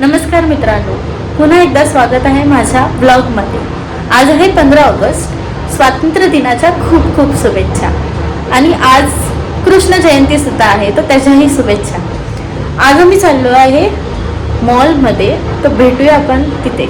नमस्कार मित्रांनो, पुन्हा एकदा स्वागत आहे माझ्या ब्लॉगमध्ये। आज आहे 15 ऑगस्ट, स्वातंत्र्य दिनाच्या खूप खूप शुभेच्छा। आणि आज कृष्ण जयंती सुद्धा आहे, तर त्याच्याही शुभेच्छा। आज आम्ही चाललो आहे मॉलमध्ये, तर भेटूया आपण तिथे।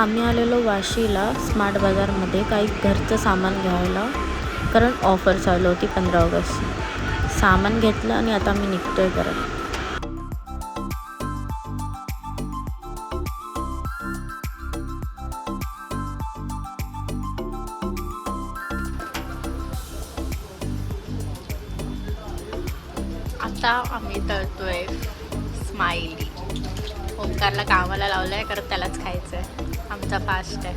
आम्ही आलेलो वाशीला स्मार्ट बाजारमध्ये काही घरचं सामान घ्यायला, कारण ऑफर चालू होती 15 ऑगस्ट। सामान घेतलं आणि आता मी निघतोय परत। आता आम्ही तळतोय स्माइली। ओंकारला कामाला लावलंय, कारण त्यालाच खायचंय। आमचा फास्ट आहे।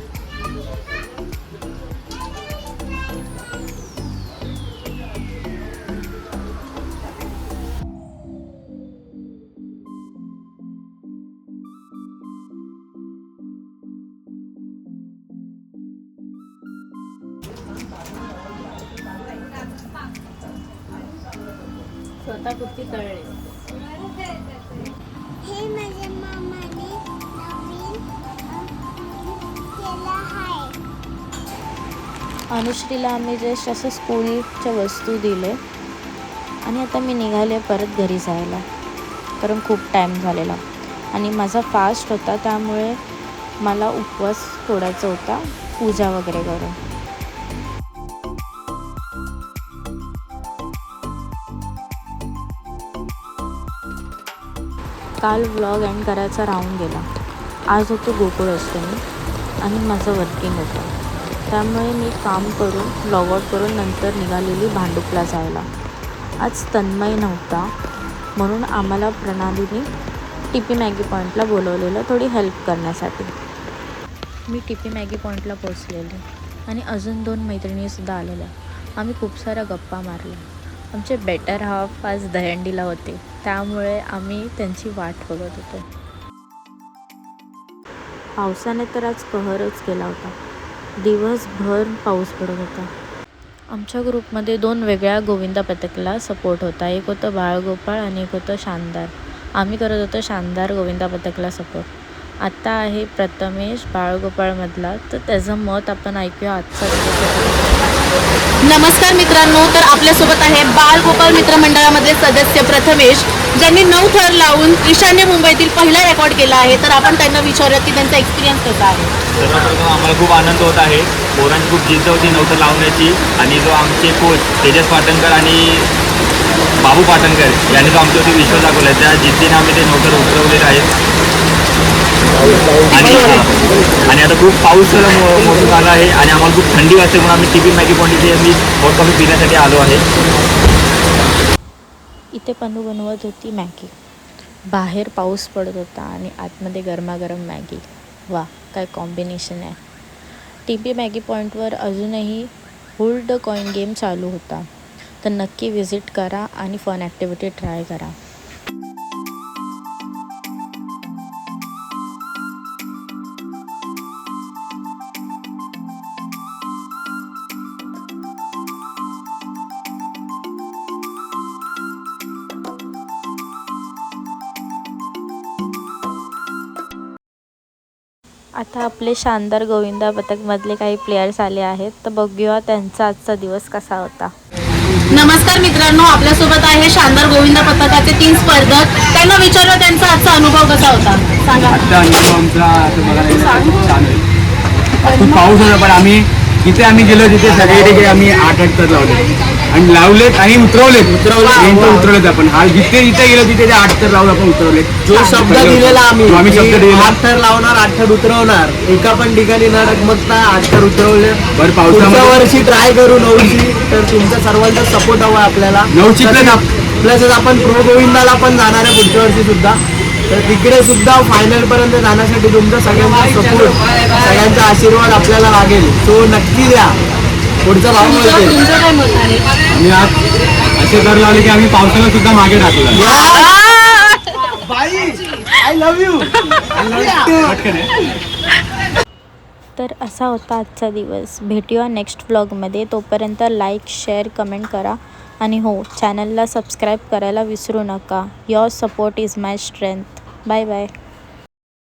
स्वतः कुठे तळले हे माझ्या मामाने नवीन केलं आहे। अनुश्रीला आम्ही जस्ट असं स्कूलच्या वस्तू दिले आणि आता मी निघाले परत घरी जायला, कारण खूप टाईम झालेला आणि माझा फास्ट होता, त्यामुळे मला उपवास सोडायचा होता पूजा वगैरे करून। काल व्लॉग एंड करायचा राहून गेला। आज होतो गोकुळाष्टमी आणि माझं वर्किंग होतं, त्यामुळे मी काम करून लॉग आउट करून नंतर निघालेली भांडुपला जायला। आज तन्मय नव्हता, म्हणून आम्हाला प्रणालीने टीपी मॅगी पॉईंटला बोलवलेलं थोडी हेल्प करण्यासाठी। मी टीपी मॅगी पॉईंटला पोचलेले आणि अजून 2 मैत्रिणीसुद्धा आलेल्या। आम्ही खूप साऱ्या गप्पा मारल्या। आमचे बेटर हाफ आज दहीहंडीला होते, त्यामुळे आम्ही त्यांची वाट बघत होतो। पावसाने तर आज कहरच केला होता। दिवसभर पाऊस पडत होता। आमच्या ग्रुपमध्ये 2 वेगळ्या गोविंदा पथकला सपोर्ट होता। एक होतं बाळगोपाळ आणि एक होतं शानदार। आम्ही करत होतो शानदार गोविंदा पथकला सपोर्ट। आता आहे प्रथमेश बाळगोपाळमधला, तर त्याचं मत आपण ऐकूया आजचा दिवस। नमस्कार मित्रांनो, तर आपल्यासोबत आहे बाळगोपाळ मित्रमंडळामधले सदस्य प्रथमेश, ज्यांनी 9 थर लावून ईशान्य मुंबईतील पहिला रेकॉर्ड केला आहे। तर आपण त्यांना विचारूया की त्यांचा एक्सपिरियन्स कसा आहे। सर्वप्रथम आम्हाला खूप आनंद होत आहे। पोरांची खूप जिद्द होती 9 थर लावण्याची, आणि जो आमचे कोच तेजस पाटणकर आणि बाबू पाटणकर यांनी जो आमच्यावरती विश्वास दाखवला आहे, त्या जिद्दीने आम्ही ते 9 थर उतरवलेले आहेत। आणि आता खूप पाऊस मोठं झाला आहे आणि आम्हाला खूप थंडी वाजते, म्हणून आम्ही टीपी मॅगी पॉईंट इथे हॉट कॉफी पिण्यासाठी आलो आहे। इथे पन्नू बनवत होती मॅगी। बाहेर पाऊस पडत होता आणि आतमध्ये गरमागरम मॅगी। वा, काय कॉम्बिनेशन आहे। टीपी मॅगी पॉईंटवर अजूनही होल्ड द कॉईन गेम चालू होता, तर नक्की विजिट करा आणि फन ॲक्टिव्हिटी ट्राय करा। आता आपले शानदार गोविंदा पथकमधले काही प्लेयर्स आले आहेत, तर बघूया त्यांचा आजचा दिवस कसा होता। नमस्कार मित्रांनो, आपल्यासोबत आहे शानदार गोविंदा पथकाचे 3 स्पर्धक। त्यांना विचारूया त्यांचा आजचा अनुभव कसा होता। सांगा। आजचा अनुभव आमचा असं बघायला खूप छान आहे। खूप पाऊस होता, पण आम्ही जिथे आम्ही गेलो तिथे सगळे तिथे आम्ही 8 थर लावले आणि लावलेत आणि उतरवलेत आपण। हा जिथे जिथे गेलो तिथे 8 थर लावून आपण उतरवलेत। जो शब्द दिलेला आम्ही शब्द दिलेला 8 थर लावणार, 8 थर उतरवणार, एका पण ठिकाणी न डगमगता 8 थर उतरवले। बरं, पुढच्या पावसामध्ये वर्षी ट्राय करू 9ची। तर तुमचा सर्वांचा सपोर्ट हवा आपल्याला। 9ची प्लस आपण प्रो गोविंदाला पण जाणार आहे पुढच्या वर्षी सुद्धा, तर तिकडे सुद्धा फायनल पर्यंत जाण्यासाठी तुमचा सगळ्यांचा सपोर्ट, सगळ्यांचा आशीर्वाद आपल्याला लागेल। तो नक्की द्या। पुढचा भाव तुमचं काय मत आहे? आणि असे कर लावले की आम्ही पावसाला सुद्धा मागे टाकलं. I love you. तर असा होता आजचा दिवस. भेटूया नेक्स्ट व्लॉगमध्ये. तोपर्यंत लाईक शेअर कमेंट करा आणि हो, चॅनलला सबस्क्राईब करायला विसरू नका. Your support is my strength. Bye bye.